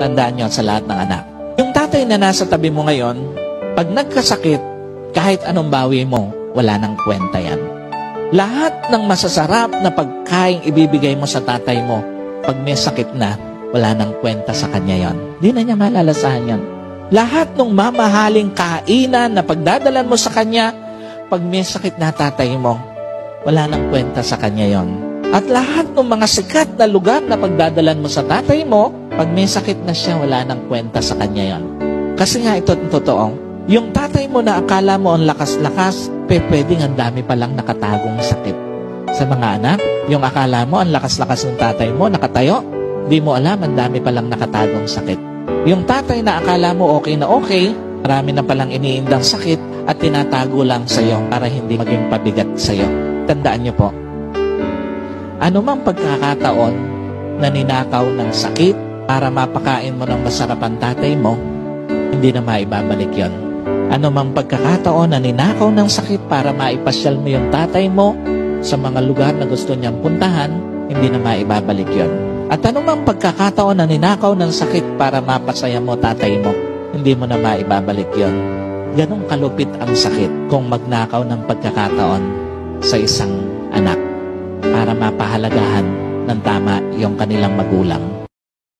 Tandaan nyo sa lahat ng anak. Yung tatay na nasa tabi mo ngayon, pag nagkasakit, kahit anong bawi mo, wala nang kwenta yan. Lahat ng masasarap na pagkain ibibigay mo sa tatay mo, pag may sakit na, wala nang kwenta sa kanya yon. Di na niya malalasahan yan. Lahat ng mamahaling kainan na pagdadalan mo sa kanya, pag may sakit na tatay mo, wala nang kwenta sa kanya yon. At lahat ng mga sikat na lugar na pagdadalan mo sa tatay mo, pag may sakit na siya, wala nang kwenta sa kanya yon. Kasi nga ito ang totoo, yung tatay mo na akala mo ang lakas-lakas, pwedeng ang dami palang nakatagong sakit. Sa mga anak, yung akala mo ang lakas-lakas ng tatay mo, nakatayo, di mo alam ang dami palang nakatagong sakit. Yung tatay na akala mo okay na okay, marami na palang iniindang sakit at tinatago lang sa'yo para hindi maging pabigat sa'yo. Tandaan niyo po, anumang pagkakataon na ninakaw ng sakit para mapakain mo ng masarap ang tatay mo, hindi na maibabalik yon. Anumang pagkakataon na ninakaw ng sakit para maipasyal mo yung tatay mo sa mga lugar na gusto niyang puntahan, hindi na maibabalik yon. At anumang pagkakataon na ninakaw ng sakit para mapasaya mo tatay mo, hindi mo na maibabalik yon. Ganong kalupit ang sakit kung magnakaw ng pagkakataon sa isang anak para mapahalagahan ng tama yung kanilang magulang.